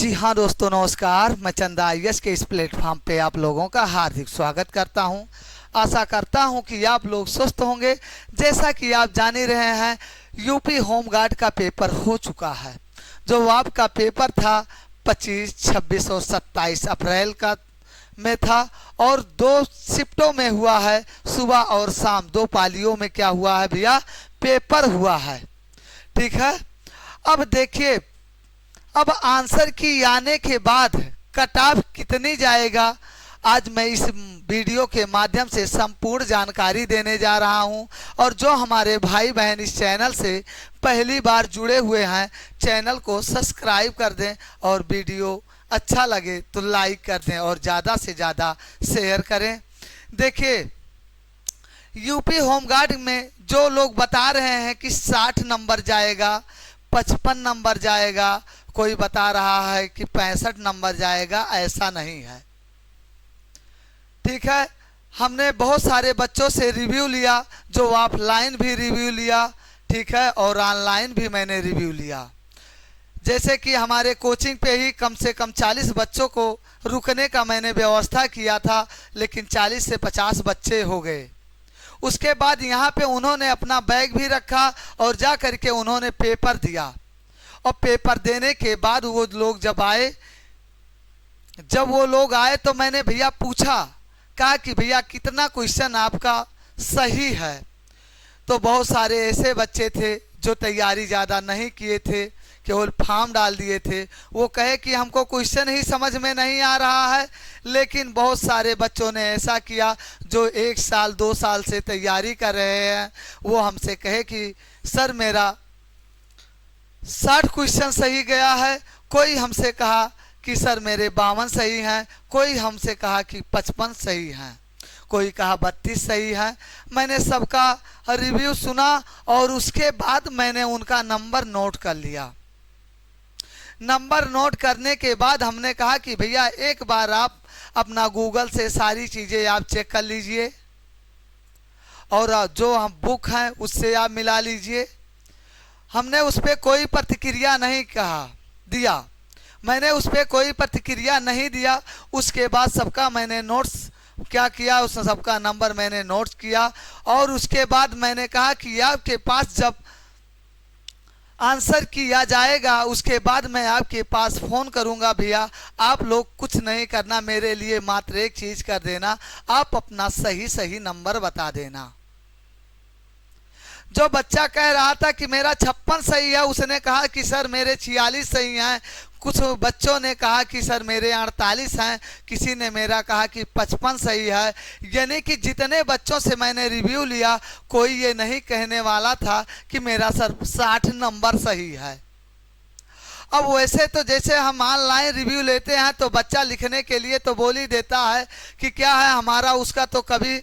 जी हाँ दोस्तों, नमस्कार। मैं चंदा आईएएस के इस प्लेटफॉर्म पे आप लोगों का हार्दिक स्वागत करता हूँ। आशा करता हूँ कि आप लोग स्वस्थ होंगे। जैसा कि आप जान ही रहे हैं, यूपी होमगार्ड का पेपर हो चुका है। जो आपका पेपर था 25, 26 और 27 अप्रैल का में था और 2 शिफ्टों में हुआ है। सुबह और शाम 2 पालियों में क्या हुआ है भैया, पेपर हुआ है। ठीक है। अब देखिए, अब आंसर की आने के बाद कट ऑफ कितनी जाएगा, आज मैं इस वीडियो के माध्यम से संपूर्ण जानकारी देने जा रहा हूं। और जो हमारे भाई बहन इस चैनल से पहली बार जुड़े हुए हैं, चैनल को सब्सक्राइब कर दें और वीडियो अच्छा लगे तो लाइक कर दें और ज़्यादा से ज़्यादा शेयर करें। देखिए, यूपी होमगार्ड में जो लोग बता रहे हैं कि 60 नंबर जाएगा, 55 नंबर जाएगा, कोई बता रहा है कि 65 नंबर जाएगा, ऐसा नहीं है। ठीक है। हमने बहुत सारे बच्चों से रिव्यू लिया, जो ऑफलाइन भी रिव्यू लिया, ठीक है, और ऑनलाइन भी मैंने रिव्यू लिया। जैसे कि हमारे कोचिंग पे ही कम से कम 40 बच्चों को रुकने का मैंने व्यवस्था किया था, लेकिन 40 से 50 बच्चे हो गए। उसके बाद यहाँ पे उन्होंने अपना बैग भी रखा और जा करके उन्होंने पेपर दिया। और पेपर देने के बाद वो लोग जब वो लोग आए तो मैंने भैया पूछा, कहा कि भैया कितना क्वेश्चन आपका सही है। तो बहुत सारे ऐसे बच्चे थे जो तैयारी ज़्यादा नहीं किए थे, केवल फॉर्म डाल दिए थे। वो कहे कि हमको क्वेश्चन ही समझ में नहीं आ रहा है। लेकिन बहुत सारे बच्चों ने ऐसा किया जो 1 साल 2 साल से तैयारी कर रहे हैं। वो हमसे कहे कि सर मेरा 60 क्वेश्चन सही गया है। कोई हमसे कहा कि सर मेरे 52 सही हैं, कोई हमसे कहा कि 55 सही हैं, कोई कहा 32 सही है। मैंने सबका रिव्यू सुना और उसके बाद मैंने उनका नंबर नोट कर लिया। नंबर नोट करने के बाद हमने कहा कि भैया एक बार आप अपना गूगल से सारी चीज़ें आप चेक कर लीजिए और जो हम बुक हैं उससे आप मिला लीजिए। हमने उस पर कोई प्रतिक्रिया नहीं दिया। मैंने उस पर कोई प्रतिक्रिया नहीं दिया। उसके बाद सबका मैंने नोट्स क्या किया, उस सबका नंबर मैंने नोट किया। और उसके बाद मैंने कहा कि आपके पास जब आंसर किया जाएगा उसके बाद मैं आपके पास फ़ोन करूंगा। भैया आप लोग कुछ नहीं करना, मेरे लिए मात्र एक चीज़ कर देना, आप अपना सही नंबर बता देना। जो बच्चा कह रहा था कि मेरा 56 सही है, उसने कहा कि सर मेरे 46 सही हैं। कुछ बच्चों ने कहा कि सर मेरे 48 हैं। किसी ने मेरा कहा कि 55 सही है। यानी कि जितने बच्चों से मैंने रिव्यू लिया, कोई ये नहीं कहने वाला था कि मेरा सर 60 नंबर सही है। अब वैसे तो जैसे हम ऑनलाइन रिव्यू लेते हैं तो बच्चा लिखने के लिए तो बोल ही देता है कि क्या है हमारा, उसका तो कभी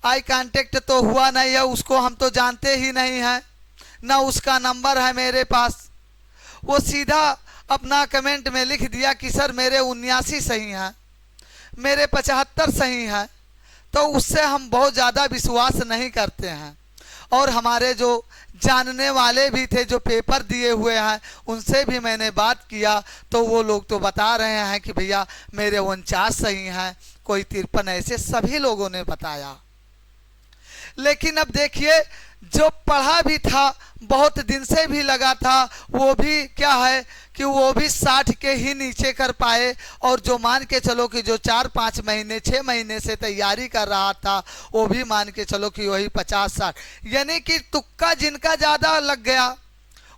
आई कांटेक्ट तो हुआ नहीं है, उसको हम तो जानते ही नहीं हैं, ना उसका नंबर है मेरे पास। वो सीधा अपना कमेंट में लिख दिया कि सर मेरे 79 सही हैं, मेरे 75 सही हैं। तो उससे हम बहुत ज़्यादा विश्वास नहीं करते हैं। और हमारे जो जानने वाले भी थे जो पेपर दिए हुए हैं, उनसे भी मैंने बात किया तो वो लोग तो बता रहे हैं कि भैया मेरे 49 सही हैं, कोई 53, ऐसे सभी लोगों ने बताया। लेकिन अब देखिए, जो पढ़ा भी था, बहुत दिन से भी लगा था, वो भी क्या है कि वो भी 60 के ही नीचे कर पाए। और जो मान के चलो कि जो 4-5 महीने 6 महीने से तैयारी कर रहा था, वो भी मान के चलो कि वही 50-60, यानी कि तुक्का जिनका ज़्यादा लग गया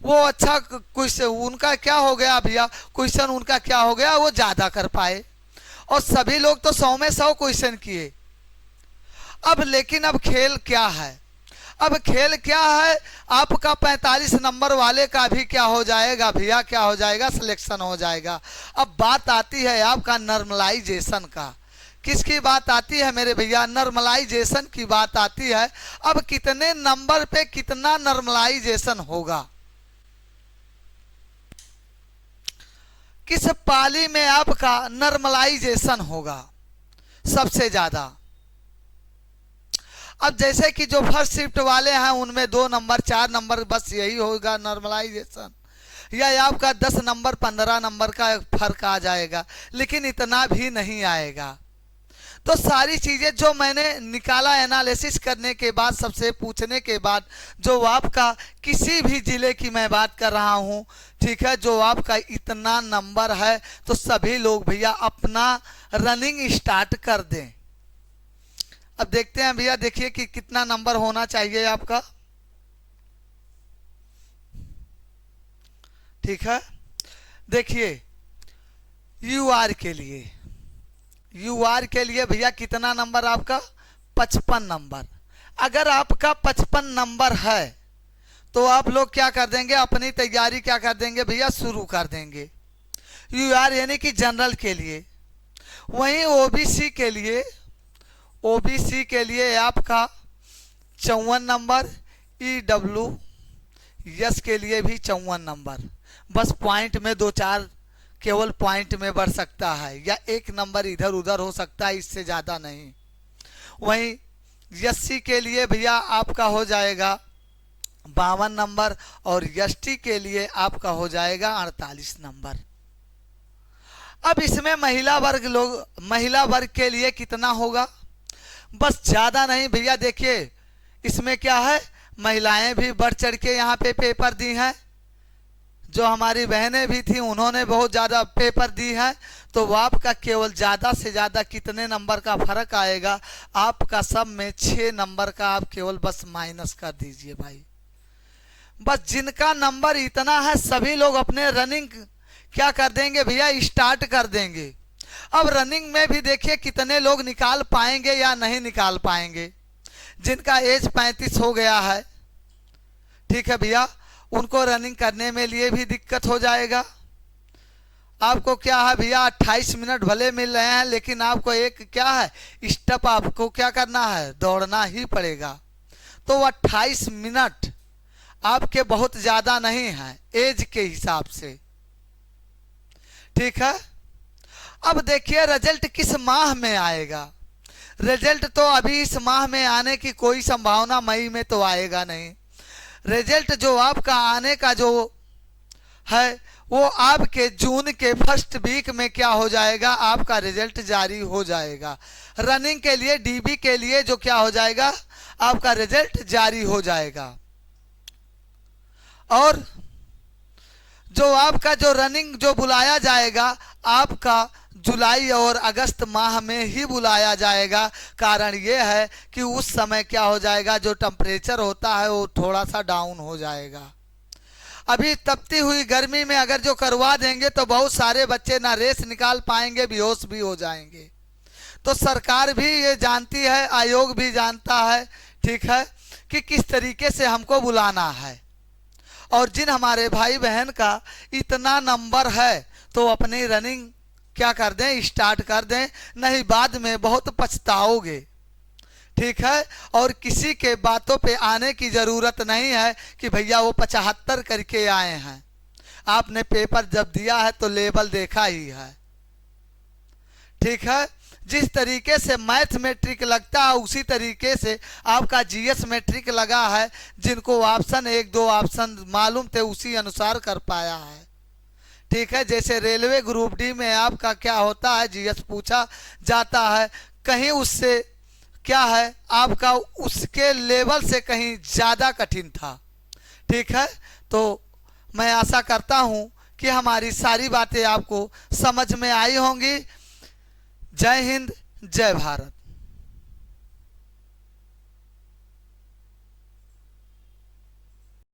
वो अच्छा क्वेश्चन उनका क्या हो गया भैया, क्वेश्चन उनका क्या हो गया, वो ज़्यादा कर पाए। और सभी लोग तो 100 में 100 क्वेश्चन किए। अब लेकिन अब खेल क्या है, अब खेल क्या है, आपका 45 नंबर वाले का भी क्या हो जाएगा भैया, क्या हो जाएगा, सिलेक्शन हो जाएगा। अब बात आती है आपका नॉर्मलाइजेशन का। किसकी बात आती है मेरे भैया, नॉर्मलाइजेशन की बात आती है। अब कितने नंबर पे कितना नॉर्मलाइजेशन होगा, किस पाली में आपका नॉर्मलाइजेशन होगा सबसे ज़्यादा। अब जैसे कि जो फर्स्ट शिफ्ट वाले हैं उनमें 2 नंबर 4 नंबर बस यही होगा नॉर्मलाइजेशन। या आपका 10 नंबर 15 नंबर का फर्क आ जाएगा, लेकिन इतना भी नहीं आएगा। तो सारी चीज़ें जो मैंने निकाला एनालिसिस करने के बाद, सबसे पूछने के बाद, जो आपका किसी भी ज़िले की मैं बात कर रहा हूँ, ठीक है, जो आपका इतना नंबर है, तो सभी लोग भैया अपना रनिंग स्टार्ट कर दें। अब देखते हैं भैया, देखिए कि कितना नंबर होना चाहिए आपका। ठीक है, देखिए यूआर के लिए, यूआर के लिए भैया कितना नंबर आपका, 55 नंबर। अगर आपका 55 नंबर है तो आप लोग क्या कर देंगे, अपनी तैयारी क्या कर देंगे भैया, शुरू कर देंगे। यूआर यानी कि जनरल के लिए। वहीं ओबीसी के लिए, ओबीसी के लिए आपका 54 नंबर, ईडब्ल्यूएस के लिए भी 54 नंबर। बस पॉइंट में 2-4 केवल पॉइंट में बढ़ सकता है, या 1 नंबर इधर उधर हो सकता है, इससे ज़्यादा नहीं। वहीं एससी के लिए भैया आपका हो जाएगा 52 नंबर, और एसटी के लिए आपका हो जाएगा 48 नंबर। अब इसमें महिला वर्ग के लिए कितना होगा, बस ज़्यादा नहीं भैया। देखिए इसमें क्या है, महिलाएं भी बढ़ चढ़ के यहाँ पे पेपर दी हैं, जो हमारी बहनें भी थी उन्होंने बहुत ज़्यादा पेपर दी है। तो वो आपका केवल ज़्यादा से ज़्यादा कितने नंबर का फर्क आएगा, आपका सब में 6 नंबर का आप केवल बस माइनस कर दीजिए भाई। बस जिनका नंबर इतना है सभी लोग अपने रनिंग क्या कर देंगे भैया, स्टार्ट कर देंगे। अब रनिंग में भी देखिए कितने लोग निकाल पाएंगे या नहीं निकाल पाएंगे। जिनका एज 35 हो गया है, ठीक है भैया, उनको रनिंग करने में लिए भी दिक्कत हो जाएगा। आपको क्या है भैया, 28 मिनट भले मिल रहे हैं, लेकिन आपको एक क्या है, स्टेप आपको क्या करना है, दौड़ना ही पड़ेगा। तो 28 मिनट आपके बहुत ज़्यादा नहीं है एज के हिसाब से, ठीक है। अब देखिए रिजल्ट किस माह में आएगा। रिजल्ट तो अभी इस माह में आने की कोई संभावना मई में तो आएगा नहीं। रिजल्ट जो आपका आने का जो है वो आपके जून के फर्स्ट वीक में क्या हो जाएगा, आपका रिजल्ट जारी हो जाएगा। रनिंग के लिए, डीबी के लिए जो क्या हो जाएगा, आपका रिजल्ट जारी हो जाएगा। और जो आपका जो रनिंग जो बुलाया जाएगा, आपका जुलाई और अगस्त माह में ही बुलाया जाएगा। कारण ये है कि उस समय क्या हो जाएगा, जो टेम्परेचर होता है वो थोड़ा सा डाउन हो जाएगा। अभी तपती हुई गर्मी में अगर जो करवा देंगे तो बहुत सारे बच्चे ना रेस निकाल पाएंगे, बेहोश भी हो जाएंगे। तो सरकार भी ये जानती है, आयोग भी जानता है, ठीक है, कि किस तरीके से हमको बुलाना है। और जिन हमारे भाई बहन का इतना नंबर है तो अपनी रनिंग क्या कर दें, स्टार्ट कर दें, नहीं बाद में बहुत पछताओगे, ठीक है। और किसी के बातों पे आने की ज़रूरत नहीं है कि भैया वो 75 करके आए हैं। आपने पेपर जब दिया है तो लेवल देखा ही है, ठीक है। जिस तरीके से मैथ मैट्रिक लगता है उसी तरीके से आपका जीएस मैट्रिक लगा है। जिनको ऑप्शन 1-2 ऑप्शन मालूम थे उसी अनुसार कर पाया है, ठीक है। जैसे रेलवे ग्रुप डी में आपका क्या होता है, जीएस पूछा जाता है, कहीं उससे क्या है, आपका उसके लेवल से कहीं ज़्यादा कठिन था, ठीक है। तो मैं आशा करता हूँ कि हमारी सारी बातें आपको समझ में आई होंगी। जय हिंद, जय भारत।